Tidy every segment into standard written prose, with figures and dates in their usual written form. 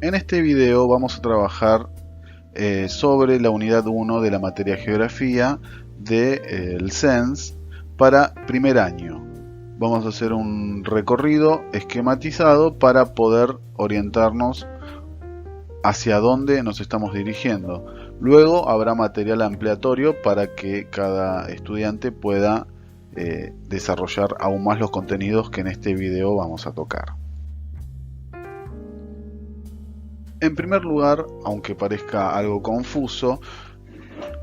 En este video vamos a trabajar sobre la unidad 1 de la materia geografía del CENS para primer año. Vamos a hacer un recorrido esquematizado para poder orientarnos hacia dónde nos estamos dirigiendo. Luego habrá material ampliatorio para que cada estudiante pueda desarrollar aún más los contenidos que en este video vamos a tocar. En primer lugar, aunque parezca algo confuso,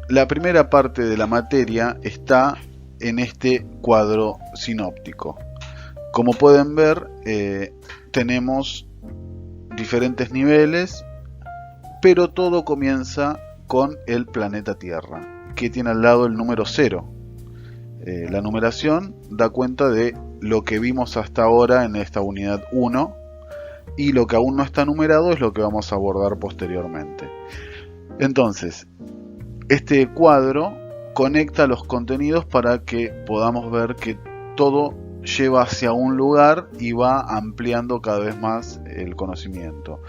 la primera parte de la materia está en este cuadro sinóptico. Como pueden ver, tenemos diferentes niveles, pero todo comienza con el planeta Tierra, que tiene al lado el número 0. La numeración da cuenta de lo que vimos hasta ahora en esta unidad 1, y lo que aún no está numerado es lo que vamos a abordar posteriormente. Entonces, este cuadro conecta los contenidos para que podamos ver que todo lleva hacia un lugar y va ampliando cada vez más el conocimiento.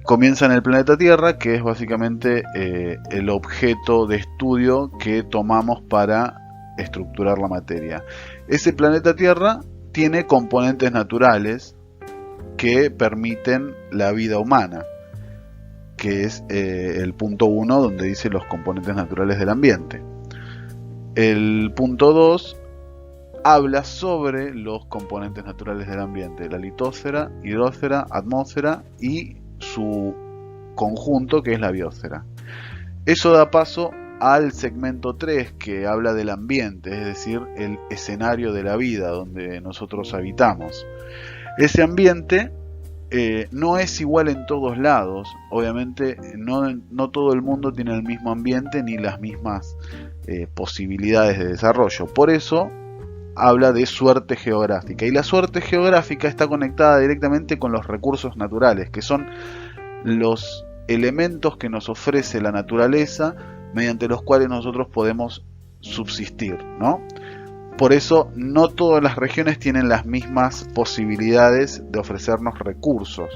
Comienza en el planeta Tierra, que es básicamente el objeto de estudio que tomamos para estructurar la materia. Ese planeta Tierra tiene componentes naturales que permiten la vida humana, que es el punto 1, donde dice los componentes naturales del ambiente. El punto 2 habla sobre los componentes naturales del ambiente, la litosfera, hidrosfera, atmósfera y su conjunto, que es la biosfera. Eso da paso al segmento 3, que habla del ambiente, es decir, el escenario de la vida donde nosotros habitamos. Ese ambiente no es igual en todos lados. Obviamente no todo el mundo tiene el mismo ambiente ni las mismas posibilidades de desarrollo. Por eso habla de suerte geográfica. Y la suerte geográfica está conectada directamente con los recursos naturales, que son los elementos que nos ofrece la naturaleza mediante los cuales nosotros podemos subsistir, ¿no? Por eso no todas las regiones tienen las mismas posibilidades de ofrecernos recursos.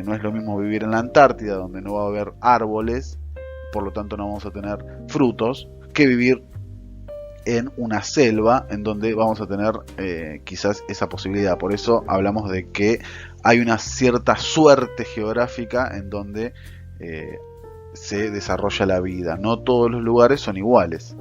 No es lo mismo vivir en la Antártida, donde no va a haber árboles, por lo tanto no vamos a tener frutos, que vivir en una selva, en donde vamos a tener quizás esa posibilidad. Por eso hablamos de que hay una cierta suerte geográfica en donde se desarrolla la vida. No todos los lugares son iguales.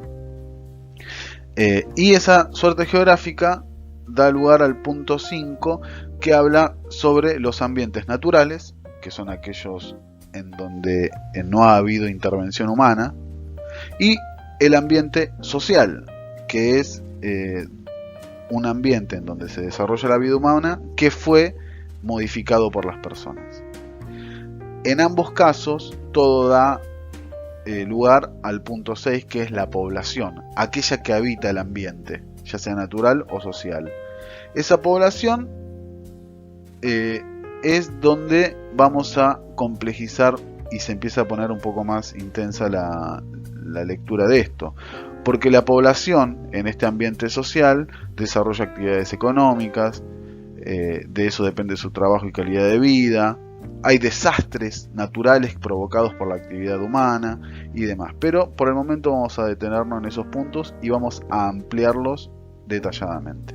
Y esa suerte geográfica da lugar al punto 5, que habla sobre los ambientes naturales, que son aquellos en donde no ha habido intervención humana, y el ambiente social, que es un ambiente en donde se desarrolla la vida humana que fue modificado por las personas. En ambos casos todo da lugar al punto 6, que es la población, aquella que habita el ambiente, ya sea natural o social. Esa población es donde vamos a complejizar y se empieza a poner un poco más intensa la lectura de esto, porque la población en este ambiente social desarrolla actividades económicas, de eso depende su trabajo y calidad de vida. Hay desastres naturales provocados por la actividad humana y demás. Pero por el momento vamos a detenernos en esos puntos y vamos a ampliarlos detalladamente.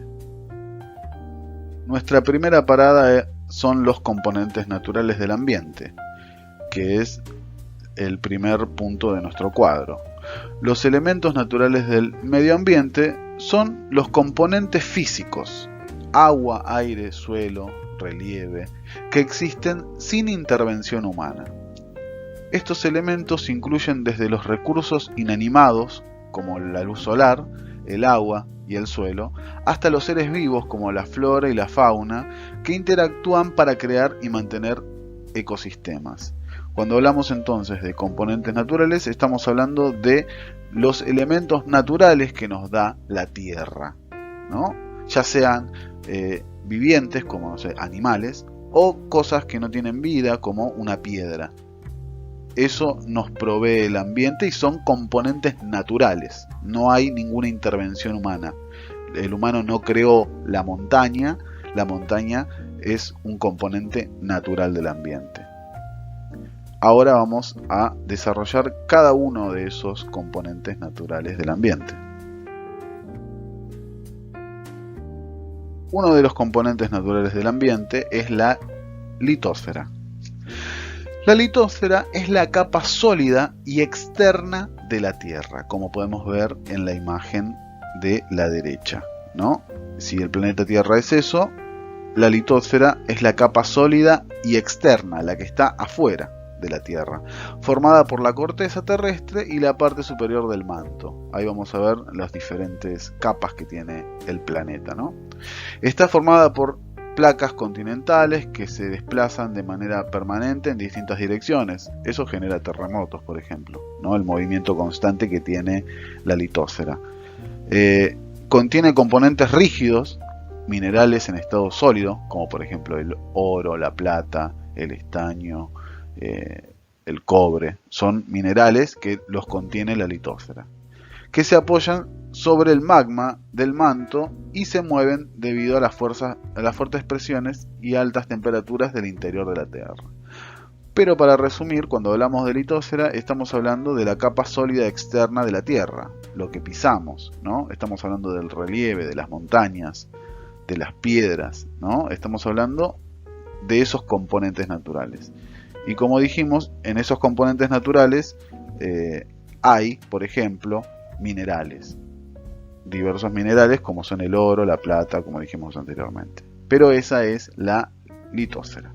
Nuestra primera parada son los componentes naturales del ambiente, que es el primer punto de nuestro cuadro. Los elementos naturales del medio ambiente son los componentes físicos: agua, aire, suelo, relieve, que existen sin intervención humana. Estos elementos incluyen desde los recursos inanimados, como la luz solar, el agua y el suelo, hasta los seres vivos como la flora y la fauna, que interactúan para crear y mantener ecosistemas. Cuando hablamos entonces de componentes naturales, estamos hablando de los elementos naturales que nos da la Tierra, ¿no? Ya sean vivientes, como no sé, animales, o cosas que no tienen vida, como una piedra. Eso nos provee el ambiente y son componentes naturales. No hay ninguna intervención humana. El humano no creó la montaña es un componente natural del ambiente. ahora vamos a desarrollar cada uno de esos componentes naturales del ambiente. Uno de los componentes naturales del ambiente es la litosfera. La litosfera es la capa sólida y externa de la Tierra, como podemos ver en la imagen de la derecha, ¿no? Si el planeta Tierra es eso, la litosfera es la capa sólida y externa, la que está afuera de la Tierra, formada por la corteza terrestre y la parte superior del manto. Ahí vamos a ver las diferentes capas que tiene el planeta, ¿no? Está formada por placas continentales que se desplazan de manera permanente en distintas direcciones. Eso genera terremotos, por ejemplo, ¿no? El movimiento constante que tiene la litosfera. Contiene componentes rígidos, minerales en estado sólido, como por ejemplo el oro, la plata, el estaño, el cobre. Son minerales que los contiene la litosfera, que se apoyan sobre el magma del manto y se mueven debido a las fuertes presiones y altas temperaturas del interior de la Tierra. Pero para resumir, cuando hablamos de litosfera, estamos hablando de la capa sólida externa de la Tierra, lo que pisamos, ¿no? Estamos hablando del relieve, de las montañas, de las piedras, ¿no? Estamos hablando de esos componentes naturales. Y como dijimos, en esos componentes naturales hay, por ejemplo, minerales. Diversos minerales como son el oro, la plata, como dijimos anteriormente. Pero esa es la litosfera.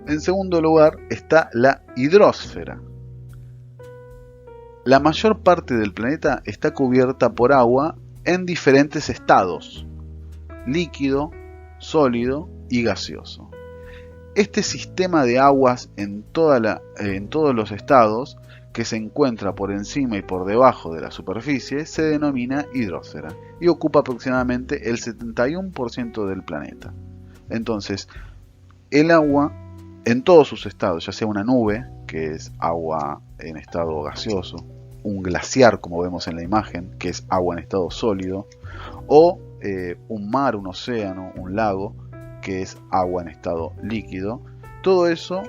En segundo lugar está la hidrosfera. La mayor parte del planeta está cubierta por agua en diferentes estados: líquido, sólido y gaseoso. Este sistema de aguas en todos los estados, que se encuentra por encima y por debajo de la superficie, se denomina hidrosfera y ocupa aproximadamente el 71% del planeta. Entonces, el agua en todos sus estados, ya sea una nube, que es agua en estado gaseoso, un glaciar, como vemos en la imagen, que es agua en estado sólido, o un mar, un océano, un lago, que es agua en estado líquido, todo eso,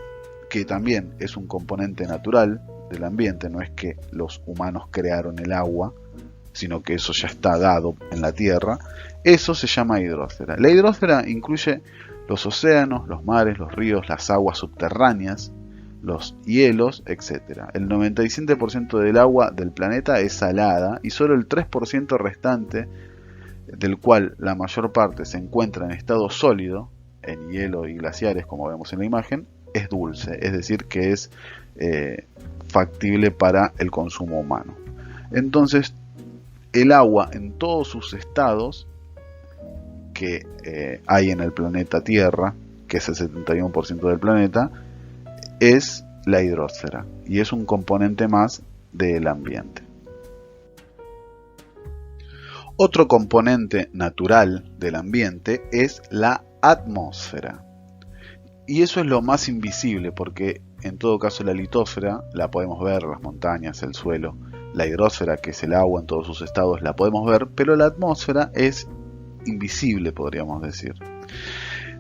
que también es un componente natural del ambiente, no es que los humanos crearon el agua, sino que eso ya está dado en la Tierra, eso se llama hidrosfera. La hidrosfera incluye los océanos, los mares, los ríos, las aguas subterráneas, los hielos, etc. El 97% del agua del planeta es salada y solo el 3% restante, del cual la mayor parte se encuentra en estado sólido, en hielo y glaciares, como vemos en la imagen, es dulce, es decir, que es factible para el consumo humano. Entonces, el agua en todos sus estados que hay en el planeta Tierra, que es el 71% del planeta, es la hidrosfera y es un componente más del ambiente. Otro componente natural del ambiente es la atmósfera. Y eso es lo más invisible, porque en todo caso la litosfera la podemos ver, las montañas, el suelo. La hidrosfera, que es el agua en todos sus estados, la podemos ver, pero la atmósfera es invisible, podríamos decir.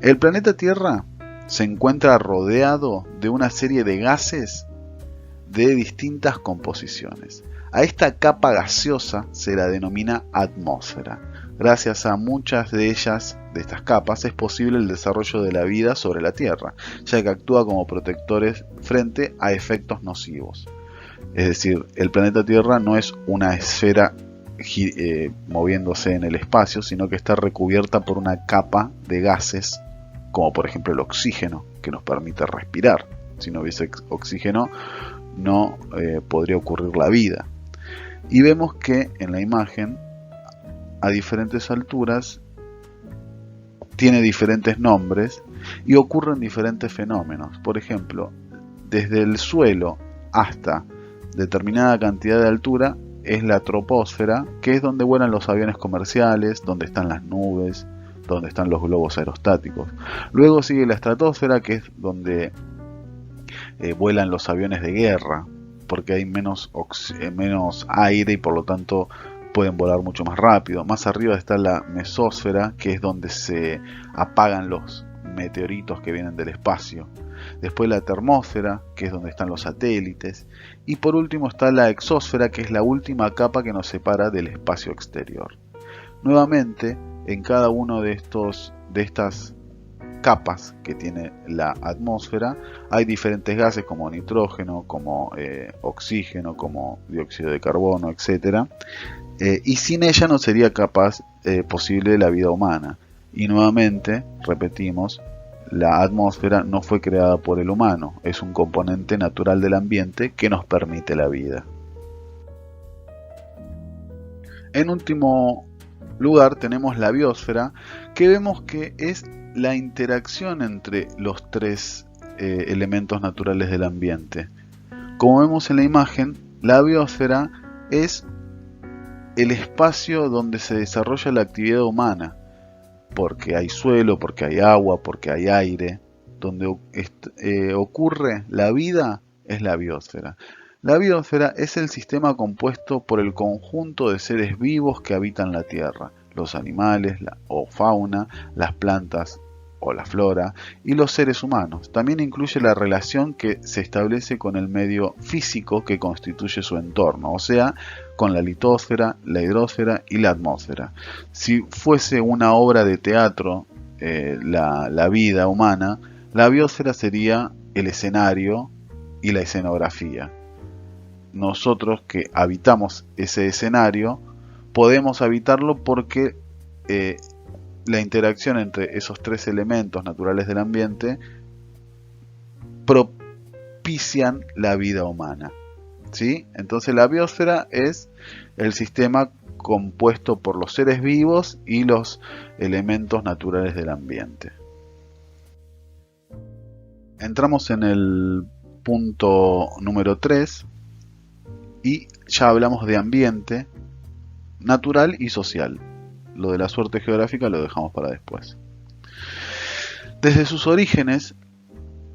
El planeta Tierra se encuentra rodeado de una serie de gases de distintas composiciones. A esta capa gaseosa se la denomina atmósfera. Gracias a muchas de ellas, de estas capas, es posible el desarrollo de la vida sobre la Tierra, ya que actúa como protectores frente a efectos nocivos. Es decir, el planeta Tierra no es una esfera moviéndose en el espacio, sino que está recubierta por una capa de gases, como por ejemplo el oxígeno, que nos permite respirar. Si no hubiese oxígeno, no podría ocurrir la vida. Y vemos que en la imagen, a diferentes alturas, tiene diferentes nombres y ocurren diferentes fenómenos. Por ejemplo, desde el suelo hasta determinada cantidad de altura es la troposfera, que es donde vuelan los aviones comerciales, donde están las nubes, donde están los globos aerostáticos. Luego sigue la estratosfera, que es donde vuelan los aviones de guerra, porque hay menos aire y por lo tanto pueden volar mucho más rápido. Más arriba está la mesósfera, que es donde se apagan los meteoritos que vienen del espacio. Después la termósfera, que es donde están los satélites. Y por último está la exósfera, que es la última capa que nos separa del espacio exterior. Nuevamente, en cada uno de estas capas que tiene la atmósfera hay diferentes gases como nitrógeno, como oxígeno, como dióxido de carbono, etc. Y sin ella no sería posible la vida humana. Y nuevamente, repetimos, la atmósfera no fue creada por el humano, es un componente natural del ambiente que nos permite la vida. En último lugar tenemos la biosfera, que vemos que es la interacción entre los tres elementos naturales del ambiente. Como vemos en la imagen, la biosfera es el espacio donde se desarrolla la actividad humana, porque hay suelo, porque hay agua, porque hay aire. Donde ocurre la vida es la biosfera. La biosfera es el sistema compuesto por el conjunto de seres vivos que habitan la Tierra, los animales o fauna, las plantas o la flora y los seres humanos. También incluye la relación que se establece con el medio físico que constituye su entorno, o sea, con la litosfera, la hidrosfera y la atmósfera. Si fuese una obra de teatro, la vida humana, la biosfera sería el escenario y la escenografía. Nosotros que habitamos ese escenario, podemos habitarlo porque la interacción entre esos tres elementos naturales del ambiente propician la vida humana. ¿Sí? Entonces la biosfera es el sistema compuesto por los seres vivos y los elementos naturales del ambiente. Entramos en el punto número 3 y ya hablamos de ambiente natural y social. Lo de la suerte geográfica lo dejamos para después. Desde sus orígenes,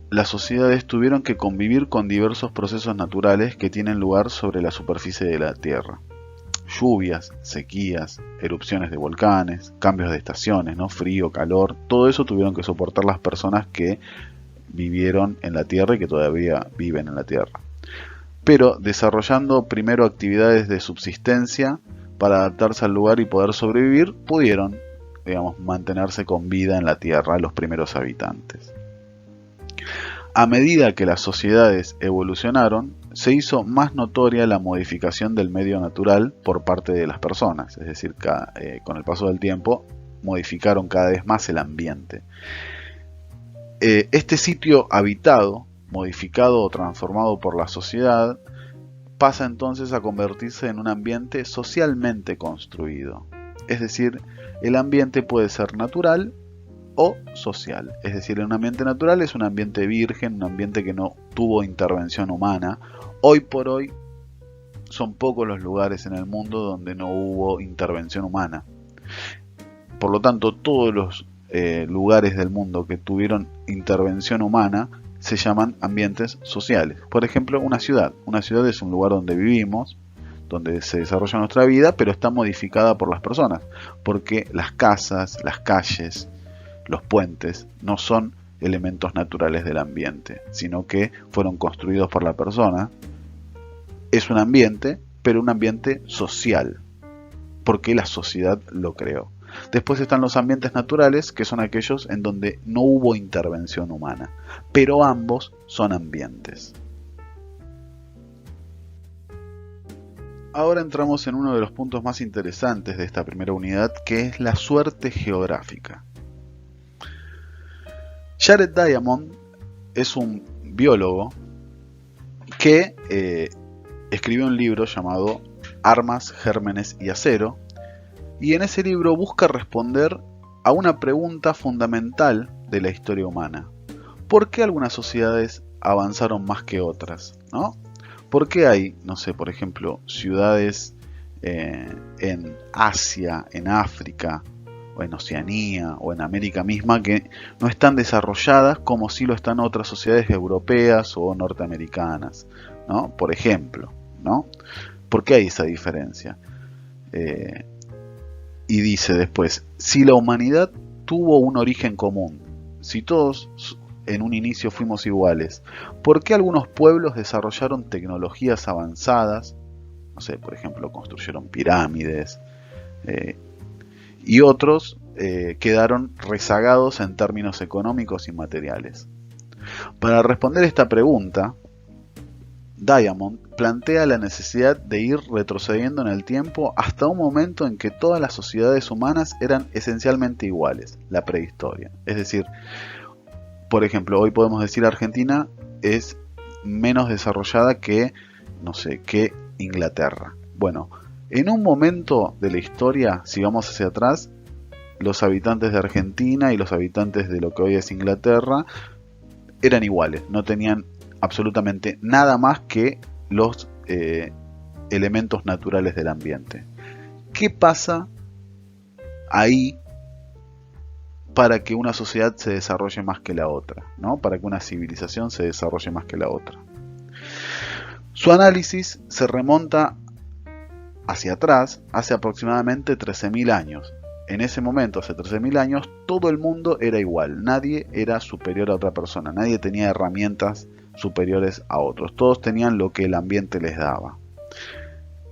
las sociedades tuvieron que convivir con diversos procesos naturales que tienen lugar sobre la superficie de la Tierra. Lluvias, sequías, erupciones de volcanes, cambios de estaciones, ¿no? Frío, calor, todo eso tuvieron que soportar las personas que vivieron en la Tierra y que todavía viven en la Tierra. Pero desarrollando primero actividades de subsistencia para adaptarse al lugar y poder sobrevivir, pudieron, mantenerse con vida en la Tierra los primeros habitantes. A medida que las sociedades evolucionaron, se hizo más notoria la modificación del medio natural por parte de las personas, es decir, con el paso del tiempo modificaron cada vez más el ambiente. Este sitio habitado, modificado o transformado por la sociedad, pasa entonces a convertirse en un ambiente socialmente construido. Es decir, el ambiente puede ser natural o social. Es decir, un ambiente natural es un ambiente virgen, un ambiente que no tuvo intervención humana. Hoy por hoy son pocos los lugares en el mundo donde no hubo intervención humana. Por lo tanto, todos los lugares del mundo que tuvieron intervención humana se llaman ambientes sociales. Por ejemplo, una ciudad. Una ciudad es un lugar donde vivimos, donde se desarrolla nuestra vida, pero está modificada por las personas, porque las casas, las calles, los puentes no son elementos naturales del ambiente, sino que fueron construidos por la persona. Es un ambiente, pero un ambiente social, porque la sociedad lo creó. Después están los ambientes naturales, que son aquellos en donde no hubo intervención humana, pero ambos son ambientes. Ahora entramos en uno de los puntos más interesantes de esta primera unidad, que es la suerte geográfica. Jared Diamond es un biólogo que escribió un libro llamado Armas, Gérmenes y Acero, y en ese libro busca responder a una pregunta fundamental de la historia humana. ¿Por qué algunas sociedades avanzaron más que otras? ¿No? ¿Por qué hay, por ejemplo, ciudades en Asia, en África, o en Oceanía, o en América misma, que no están desarrolladas como si lo están otras sociedades europeas o norteamericanas, ¿no? Por ejemplo, ¿no? ¿Por qué hay esa diferencia? Y dice después, si la humanidad tuvo un origen común, si todos en un inicio fuimos iguales, ¿por qué algunos pueblos desarrollaron tecnologías avanzadas? No sé, por ejemplo, construyeron pirámides, y otros quedaron rezagados en términos económicos y materiales. Para responder esta pregunta, Diamond plantea la necesidad de ir retrocediendo en el tiempo hasta un momento en que todas las sociedades humanas eran esencialmente iguales, la prehistoria. Es decir, por ejemplo, hoy podemos decir Argentina es menos desarrollada que, no sé, que Inglaterra. Bueno, en un momento de la historia, si vamos hacia atrás, los habitantes de Argentina y los habitantes de lo que hoy es Inglaterra eran iguales, no tenían absolutamente nada más que los elementos naturales del ambiente. ¿Qué pasa ahí para que una sociedad se desarrolle más que la otra, ¿no? Para que una civilización se desarrolle más que la otra? Su análisis se remonta hacia atrás, hace aproximadamente 13.000 años. En ese momento, hace 13.000 años, todo el mundo era igual, nadie era superior a otra persona, nadie tenía herramientas superiores a otros, todos tenían lo que el ambiente les daba.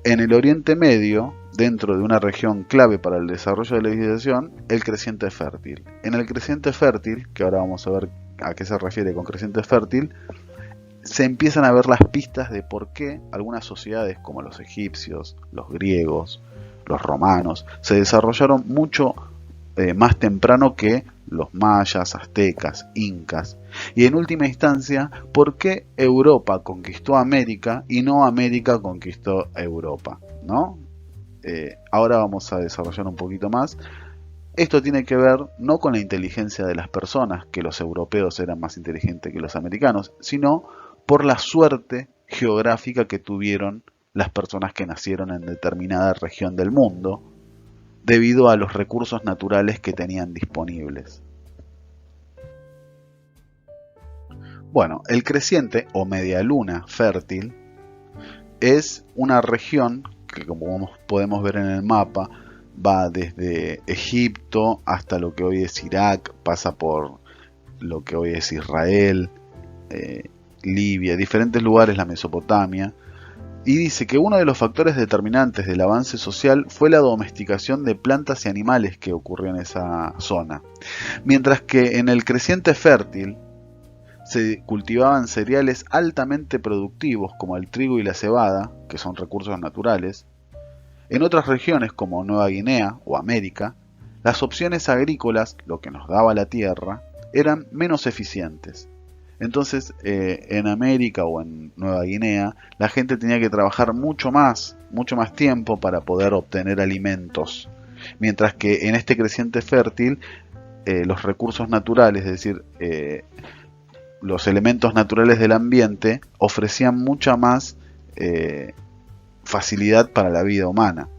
En el Oriente Medio, dentro de una región clave para el desarrollo de la civilización, el creciente fértil. En el creciente fértil, que ahora vamos a ver a qué se refiere con creciente fértil, se empiezan a ver las pistas de por qué algunas sociedades como los egipcios, los griegos, los romanos, se desarrollaron mucho más temprano que los mayas, aztecas, incas. Y en última instancia, ¿por qué Europa conquistó América y no América conquistó Europa? ¿No? Ahora vamos a desarrollar un poquito más. Esto tiene que ver no con la inteligencia de las personas, que los europeos eran más inteligentes que los americanos, sino por la suerte geográfica que tuvieron las personas que nacieron en determinada región del mundo, debido a los recursos naturales que tenían disponibles. Bueno, el creciente o media luna fértil es una región que, como podemos ver en el mapa, va desde Egipto hasta lo que hoy es Irak, pasa por lo que hoy es Israel, Libia, diferentes lugares, la Mesopotamia, y dice que uno de los factores determinantes del avance social fue la domesticación de plantas y animales que ocurrió en esa zona. Mientras que en el creciente fértil se cultivaban cereales altamente productivos como el trigo y la cebada, que son recursos naturales, en otras regiones como Nueva Guinea o América, las opciones agrícolas, lo que nos daba la tierra, eran menos eficientes. Entonces, en América o en Nueva Guinea, la gente tenía que trabajar mucho más tiempo para poder obtener alimentos. Mientras que en este creciente fértil, los recursos naturales, es decir, los elementos naturales del ambiente, ofrecían mucha más facilidad para la vida humana.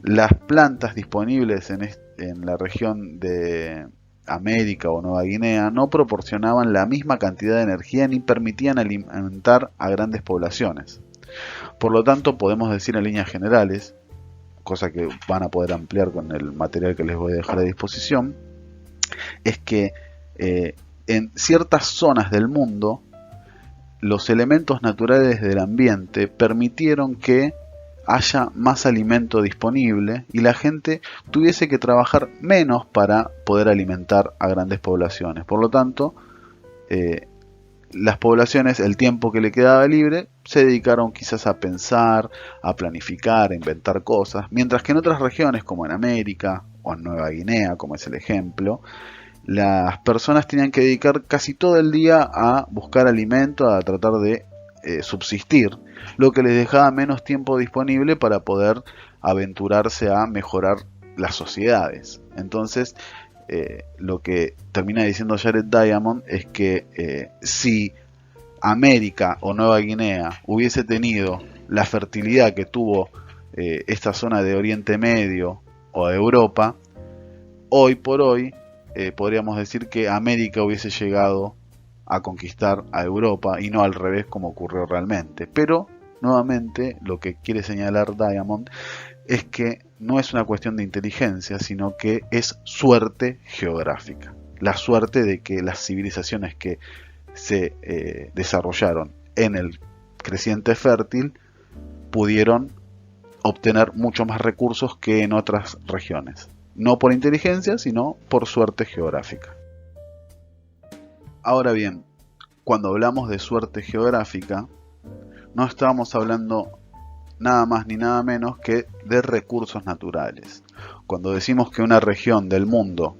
Las plantas disponibles en la región de América o Nueva Guinea no proporcionaban la misma cantidad de energía ni permitían alimentar a grandes poblaciones. Por lo tanto, podemos decir en líneas generales, cosa que van a poder ampliar con el material que les voy a dejar a disposición, es que en ciertas zonas del mundo los elementos naturales del ambiente permitieron que haya más alimento disponible y la gente tuviese que trabajar menos para poder alimentar a grandes poblaciones. Por lo tanto, las poblaciones, el tiempo que le quedaba libre, se dedicaron quizás a pensar, a planificar, a inventar cosas, mientras que en otras regiones como en América o en Nueva Guinea, como es el ejemplo, las personas tenían que dedicar casi todo el día a buscar alimento, a tratar de subsistir, lo que les dejaba menos tiempo disponible para poder aventurarse a mejorar las sociedades. Entonces, lo que termina diciendo Jared Diamond es que si América o Nueva Guinea hubiese tenido la fertilidad que tuvo esta zona de Oriente Medio o de Europa, hoy por hoy podríamos decir que América hubiese llegado a conquistar a Europa y no al revés como ocurrió realmente. Pero, nuevamente, lo que quiere señalar Diamond es que no es una cuestión de inteligencia, sino que es suerte geográfica. la suerte de que las civilizaciones que se desarrollaron en el creciente fértil pudieron obtener mucho más recursos que en otras regiones. No por inteligencia, sino por suerte geográfica. Ahora bien, cuando hablamos de suerte geográfica, no estamos hablando nada más ni nada menos que de recursos naturales. Cuando decimos que una región del mundo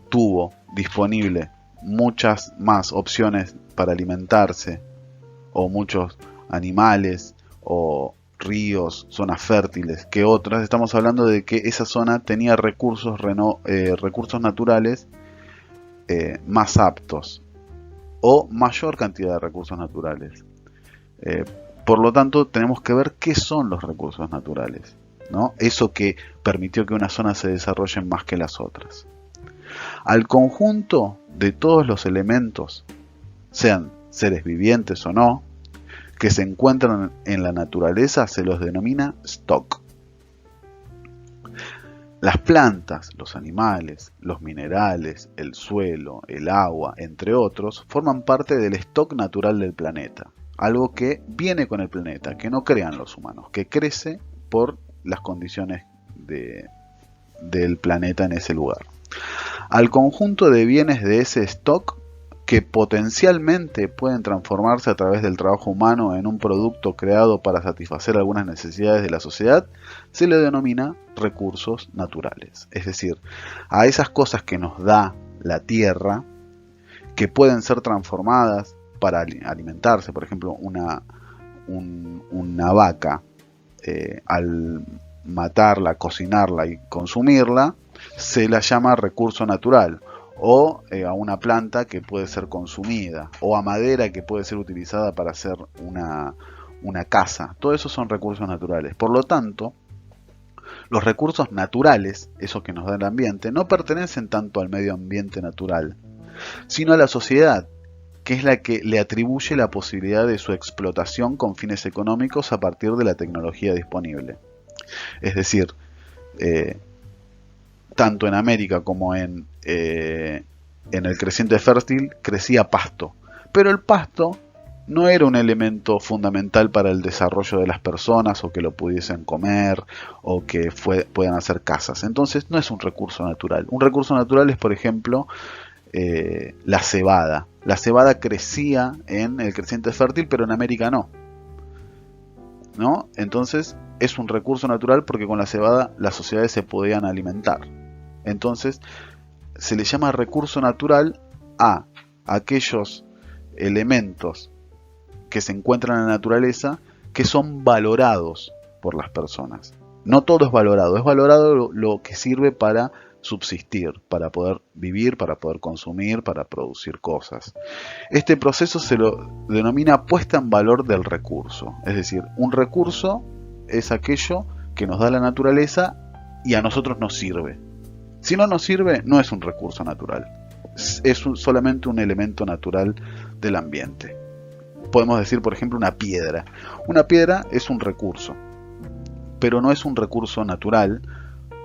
tuvo disponible muchas más opciones para alimentarse, o muchos animales, o ríos, zonas fértiles que otras, estamos hablando de que esa zona tenía recursos naturales más aptos, o mayor cantidad de recursos naturales. Por lo tanto, tenemos que ver qué son los recursos naturales, ¿no? Eso que permitió que una zona se desarrolle más que las otras. Al conjunto de todos los elementos, sean seres vivientes o no, que se encuentran en la naturaleza, se los denomina stock. Las plantas, los animales, los minerales, el suelo, el agua, entre otros, forman parte del stock natural del planeta. Algo que viene con el planeta, que no crean los humanos, que crece por las condiciones del planeta en ese lugar. Al conjunto de bienes de ese stock, que potencialmente pueden transformarse a través del trabajo humano en un producto creado para satisfacer algunas necesidades de la sociedad, se le denomina recursos naturales. Es decir, a esas cosas que nos da la tierra, que pueden ser transformadas para alimentarse. Por ejemplo, una vaca, al matarla, cocinarla y consumirla, se la llama recurso natural. O a una planta que puede ser consumida, o a madera que puede ser utilizada para hacer una casa. Todo eso son recursos naturales. Por lo tanto, los recursos naturales, esos que nos da el ambiente, no pertenecen tanto al medio ambiente natural, sino a la sociedad, que es la que le atribuye la posibilidad de su explotación con fines económicos a partir de la tecnología disponible. Es decir, tanto en América como en el creciente fértil crecía pasto, pero el pasto no era un elemento fundamental para el desarrollo de las personas, o que lo pudiesen comer, o que puedan hacer casas. Entonces no es un recurso natural. Un recurso natural es, por ejemplo, la cebada. La cebada crecía en el creciente fértil, pero en América no. Entonces es un recurso natural porque con la cebada las sociedades se podían alimentar. Entonces se le llama recurso natural a aquellos elementos que se encuentran en la naturaleza que son valorados por las personas. No todo es valorado lo que sirve para subsistir, para poder vivir, para poder consumir, para producir cosas. Este proceso se lo denomina puesta en valor del recurso. Es decir, un recurso es aquello que nos da la naturaleza y a nosotros nos sirve. Si no nos sirve, no es un recurso natural. Es solamente un elemento natural del ambiente. Podemos decir, por ejemplo, una piedra. Una piedra es un recurso, pero no es un recurso natural,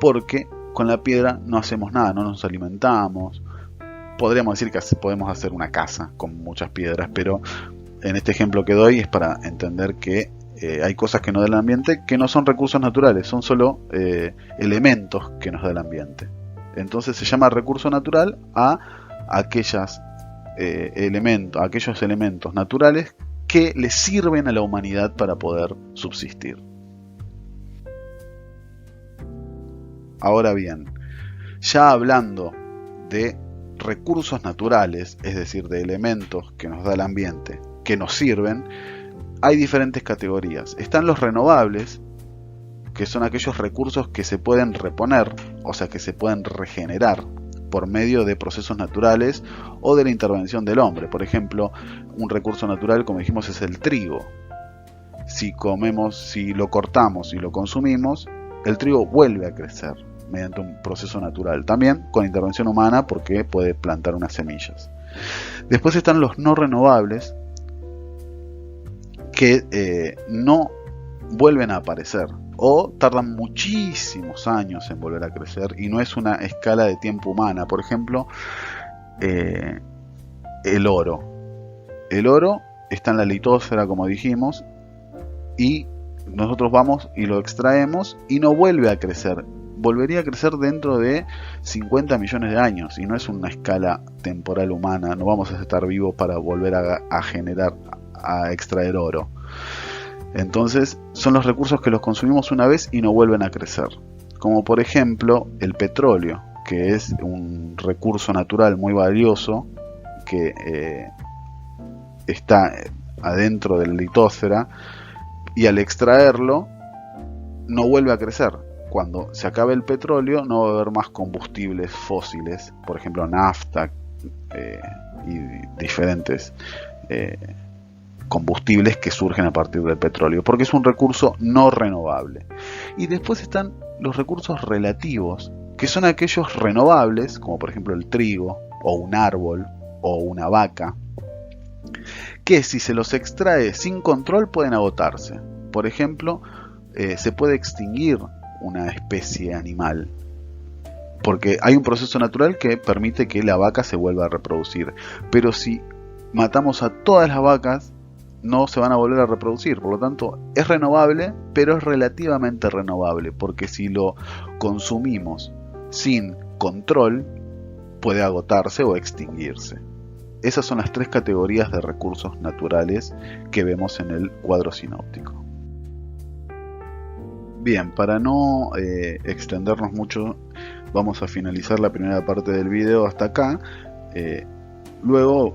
porque con la piedra no hacemos nada, no nos alimentamos. Podríamos decir que podemos hacer una casa con muchas piedras, pero en este ejemplo que doy es para entender que hay cosas que nos da el ambiente que no son recursos naturales, son solo elementos que nos da el ambiente. Entonces se llama recurso natural a aquellos elementos naturales que le sirven a la humanidad para poder subsistir. Ahora bien, ya hablando de recursos naturales, es decir, de elementos que nos da el ambiente, que nos sirven, hay diferentes categorías. Están los renovables, que son aquellos recursos que se pueden reponer, o sea, que se pueden regenerar por medio de procesos naturales o de la intervención del hombre. Por ejemplo, un recurso natural, como dijimos, es el trigo. Si lo cortamos y lo consumimos, el trigo vuelve a crecer mediante un proceso natural, también con intervención humana, porque puede plantar unas semillas. Después están los no renovables, que no vuelven a aparecer o tardan muchísimos años en volver a crecer y no es una escala de tiempo humana. Por ejemplo, eh, el oro. El oro está en la litósfera, como dijimos, y nosotros vamos y lo extraemos y no vuelve a crecer. Volvería a crecer dentro de 50 millones de años, y no es una escala temporal humana. No vamos a estar vivos para volver a generar, a extraer oro. Entonces son los recursos que los consumimos una vez y no vuelven a crecer, como por ejemplo el petróleo, que es un recurso natural muy valioso que está adentro de la litósfera, y al extraerlo no vuelve a crecer. Cuando se acabe el petróleo no va a haber más combustibles fósiles, por ejemplo nafta y diferentes combustibles que surgen a partir del petróleo, porque es un recurso no renovable. Y después están los recursos relativos, que son aquellos renovables, como por ejemplo el trigo, o un árbol, o una vaca, que si se los extrae sin control pueden agotarse. Por ejemplo, se puede extinguir una especie animal, porque hay un proceso natural que permite que la vaca se vuelva a reproducir. Pero si matamos a todas las vacas, no se van a volver a reproducir. Por lo tanto, es renovable, pero es relativamente renovable, porque si lo consumimos sin control, puede agotarse o extinguirse. Esas son las tres categorías de recursos naturales que vemos en el cuadro sinóptico. Bien, para no extendernos mucho, vamos a finalizar la primera parte del video hasta acá. Luego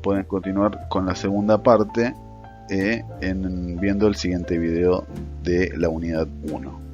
pueden continuar con la segunda parte viendo el siguiente video de la unidad 1.